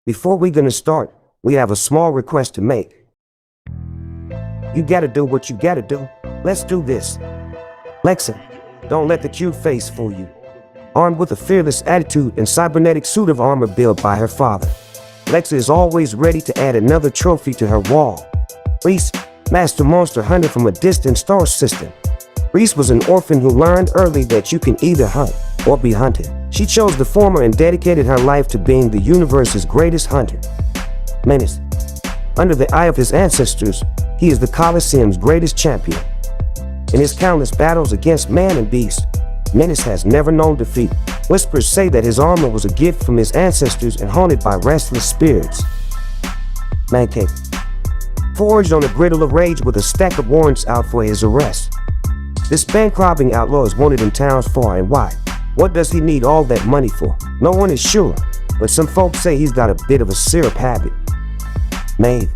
Before we gonna start, we have a small request to make. You gotta do what you gotta do. Let's do this. Lexa, don't let the cute face fool you. Armed with a fearless attitude and cybernetic suit of armor built by her father, Lexa is always ready to add another trophy to her wall. Reese, master monster hunter from a distant star system. Reese was an orphan who learned early that you can either hunt or be hunted. She chose the former and dedicated her life to being the universe's greatest hunter. Menace. Under the eye of his ancestors, he is the Colosseum's greatest champion. In his countless battles against man and beast, Menace has never known defeat. Whispers say that his armor was a gift from his ancestors and haunted by restless spirits. Mancake. Forged on a griddle of rage with a stack of warrants out for his arrest. This bank-robbing outlaw is wanted in towns far and wide. What does he need all that money for? No one is sure, but some folks say he's got a bit of a syrup habit. Maeve.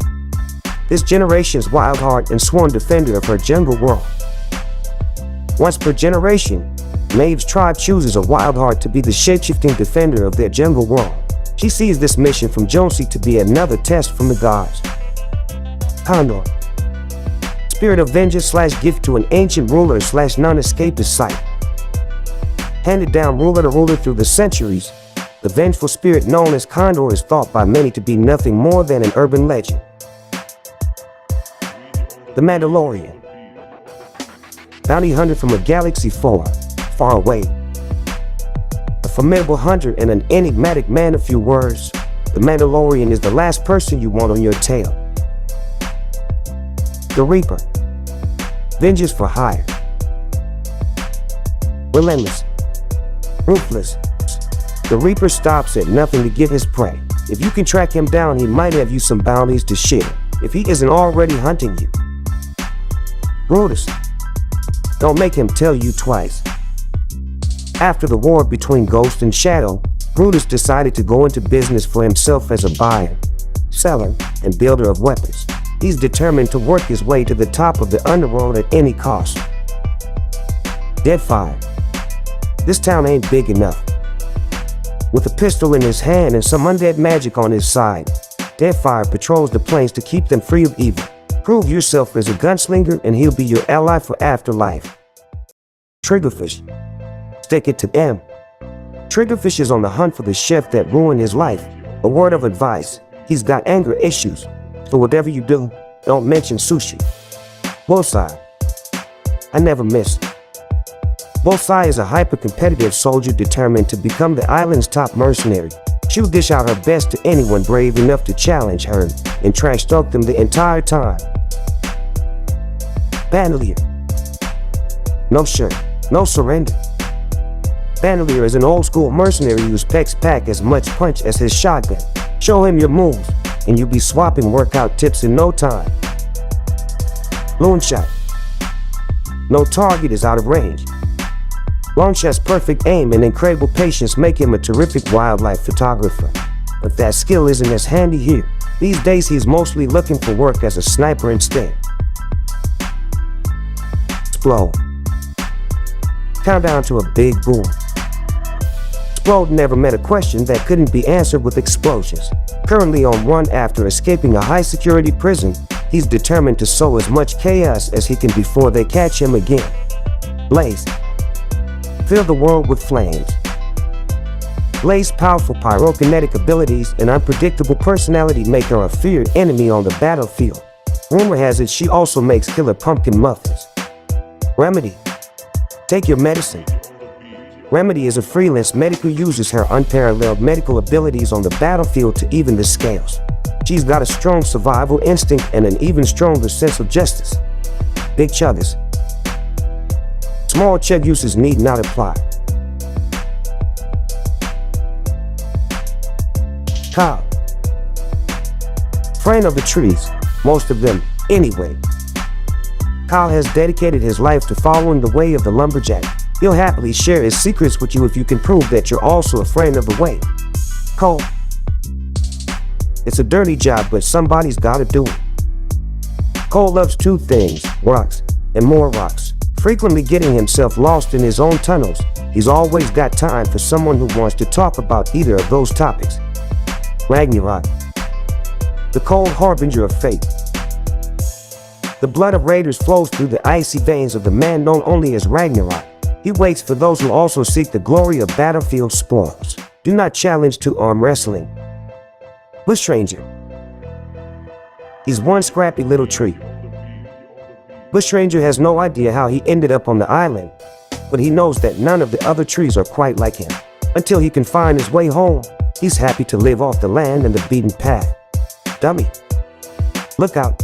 This generation's wild heart and sworn defender of her jungle world. Once per generation, Maeve's tribe chooses a wild heart to be the shape-shifting defender of their jungle world. She sees this mission from Jonesy to be another test from the gods. Condor. Spirit of vengeance / gift to an ancient ruler / non-escapist sight. Handed down ruler to ruler through the centuries, the vengeful spirit known as Condor is thought by many to be nothing more than an urban legend. The Mandalorian. Bounty hunter from a galaxy far, far away. A formidable hunter and an enigmatic man of few words, the Mandalorian is the last person you want on your tail. The Reaper. Vengeance for hire. Relentless. Ruthless. The Reaper stops at nothing to get his prey. If you can track him down, he might have you some bounties to share, if he isn't already hunting you. Brutus. Don't make him tell you twice. After the war between Ghost and Shadow, Brutus decided to go into business for himself as a buyer, seller, and builder of weapons. He's determined to work his way to the top of the underworld at any cost. Deadfire. This town ain't big enough. With a pistol in his hand and some undead magic on his side, Deadfire patrols the plains to keep them free of evil. Prove yourself as a gunslinger and he'll be your ally for afterlife. Triggerfish. Stick it to them. Triggerfish is on the hunt for the chef that ruined his life. A word of advice, he's got anger issues, so whatever you do, don't mention sushi. Bullseye. I never miss. Bullseye is a hyper-competitive soldier determined to become the island's top mercenary. She'll dish out her best to anyone brave enough to challenge her and trash talk them the entire time. Bandolier. No shirt, no surrender. Bandolier is an old-school mercenary whose pecs pack as much punch as his shotgun. Show him your moves, and you'll be swapping workout tips in no time. Loonshot. No target is out of range. Longshot's perfect aim and incredible patience make him a terrific wildlife photographer. But that skill isn't as handy here. These days he's mostly looking for work as a sniper instead. Explode. Countdown to a big boom. Explode never met a question that couldn't be answered with explosions. Currently on run after escaping a high-security prison, he's determined to sow as much chaos as he can before they catch him again. Blaze. Fill the world with flames. Blaze's powerful pyrokinetic abilities and unpredictable personality make her a feared enemy on the battlefield. Rumor has it she also makes killer pumpkin muffins. Remedy. Take your medicine. Remedy is a freelance medic who uses her unparalleled medical abilities on the battlefield to even the scales. She's got a strong survival instinct and an even stronger sense of justice. Big chuggers. Small chug uses need not apply. Kyle. Friend of the trees, most of them, anyway. Kyle has dedicated his life to following the way of the lumberjack. He'll happily share his secrets with you if you can prove that you're also a friend of the way. Cole. It's a dirty job, but somebody's gotta do it. Cole loves two things, rocks and more rocks. Frequently getting himself lost in his own tunnels, he's always got time for someone who wants to talk about either of those topics. Ragnarok, the cold harbinger of fate. The blood of raiders flows through the icy veins of the man known only as Ragnarok. He waits for those who also seek the glory of battlefield spoils. Do not challenge to arm wrestling. Bushranger. He's one scrappy little tree. Bushranger has no idea how he ended up on the island, but he knows that none of the other trees are quite like him. Until he can find his way home, he's happy to live off the land and the beaten path. Dummy. Look out.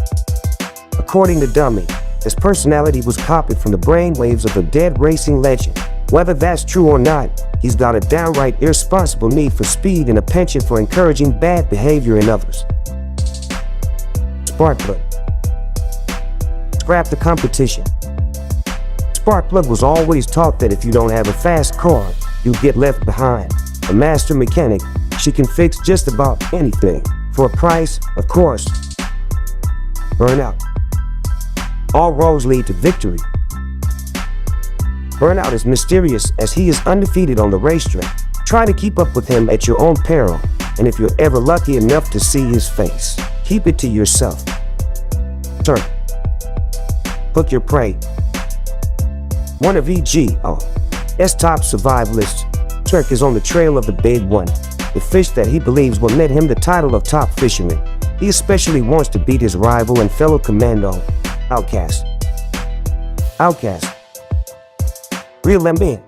According to Dummy, his personality was copied from the brainwaves of a dead racing legend. Whether that's true or not, he's got a downright irresponsible need for speed and a penchant for encouraging bad behavior in others. Sparkplug. Scrap the competition. Sparkplug was always taught that if you don't have a fast car, you get left behind. A master mechanic, she can fix just about anything. For a price, of course. Burnout. All roads lead to victory. Burnout is mysterious as he is undefeated on the racetrack. Try to keep up with him at your own peril, and if you're ever lucky enough to see his face, keep it to yourself. Turn. Hook your prey. One of EGO's top survivalists, Turk is on the trail of the big one, the fish that he believes will net him the title of top fisherman. He especially wants to beat his rival and fellow commando, Outcast. Outcast. Reel them in.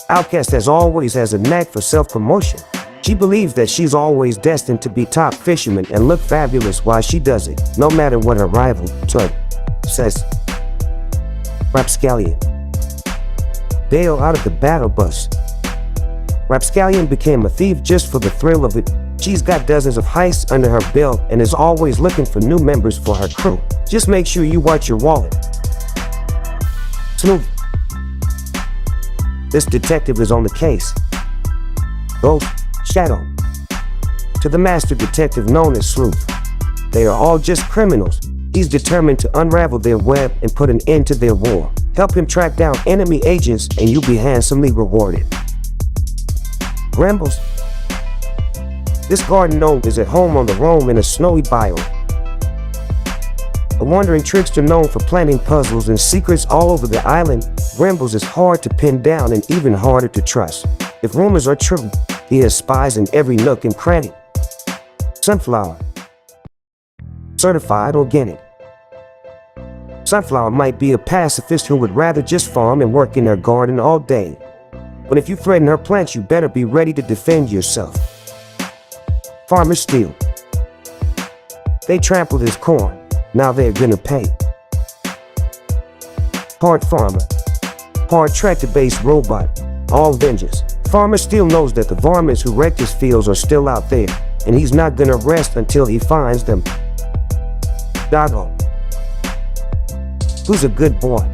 Outcast as always has a knack for self-promotion. She believes that she's always destined to be top fisherman and look fabulous while she does it, no matter what her rival, Turk, says. Rapscallion. Bail out of the battle bus. Rapscallion became a thief just for the thrill of it. She's got dozens of heists under her belt and is always looking for new members for her crew. Just make sure you watch your wallet. Snoop. This detective is on the case. Ghost, Shadow. To the master detective known as Sleuth. They are all just criminals. He's determined to unravel their web and put an end to their war. Help him track down enemy agents and you'll be handsomely rewarded. Brambles. This garden gnome is at home on the roam in a snowy biome. A wandering trickster known for planting puzzles and secrets all over the island, Brambles is hard to pin down and even harder to trust. If rumors are true, he has spies in every nook and cranny. Sunflower. Certified organic. Sunflower might be a pacifist who would rather just farm and work in her garden all day. But if you threaten her plants, you better be ready to defend yourself. Farmer Steel. They trampled his corn. Now they're gonna pay. Part farmer. Part tractor-based robot. All vengeance. Farmer Steel knows that the varmints who wrecked his fields are still out there, and he's not gonna rest until he finds them. Doggo. Who's a good boy?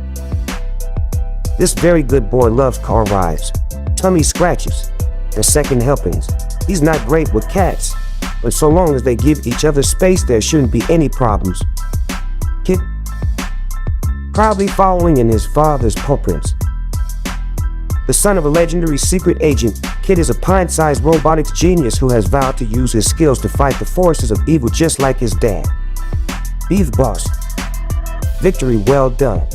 This very good boy loves car rides, tummy scratches, and second helpings. He's not great with cats, but so long as they give each other space, there shouldn't be any problems. Kid. Probably following in his father's footprints. The son of a legendary secret agent, Kid is a pint-sized robotics genius who has vowed to use his skills to fight the forces of evil just like his dad. Beef Boss. Victory well done.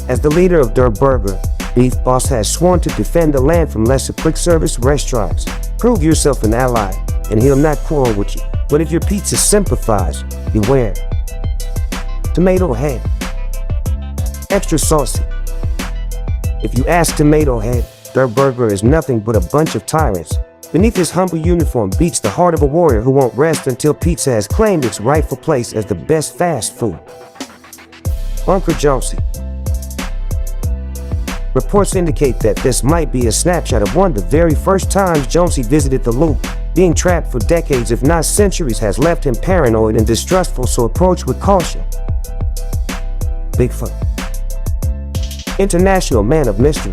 As the leader of Der Burger, Beef Boss has sworn to defend the land from lesser quick-service restaurants. Prove yourself an ally, and he'll not quarrel with you. But if your pizza sympathize, beware. Tomato Head. Extra saucy. If you ask Tomato Head, Der Burger is nothing but a bunch of tyrants. Beneath his humble uniform beats the heart of a warrior who won't rest until pizza has claimed its rightful place as the best fast food. Uncle Jonesy. Reports indicate that this might be a snapshot of one of the very first times Jonesy visited the loop. Being trapped for decades if not centuries has left him paranoid and distrustful, so approach with caution. Bigfoot. International man of mystery.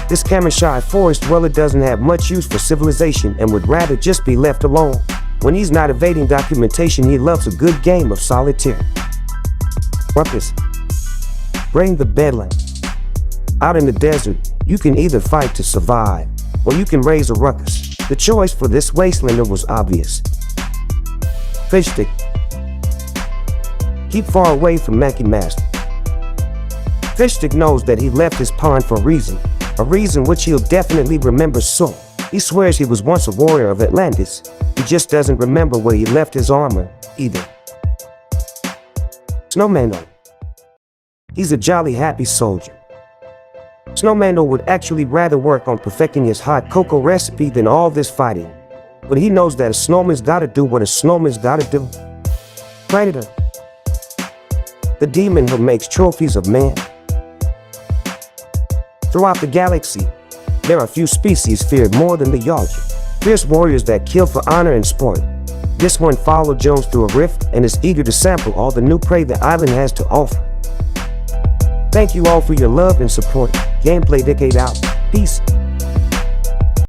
This camera-shy forest dweller doesn't have much use for civilization and would rather just be left alone. When he's not evading documentation, he loves a good game of solitaire. Ruckus. Bring the bedlam. Out in the desert, you can either fight to survive, or you can raise a ruckus. The choice for this wastelander was obvious. Fish stick. Keep far away from Mackie Master. Fish stick knows that he left his pond for a reason which he'll definitely remember soon. He swears he was once a warrior of Atlantis. He just doesn't remember where he left his armor, either. Snowmando. He's a jolly happy soldier. Snowmando would actually rather work on perfecting his hot cocoa recipe than all this fighting. But he knows that a snowman's gotta do what a snowman's gotta do. Predator. The demon who makes trophies of man. Throughout the galaxy, there are few species feared more than the Yager. Fierce warriors that kill for honor and sport. This one followed Jones through a rift and is eager to sample all the new prey the island has to offer. Thank you all for your love and support. Gameplay Decade out. Peace.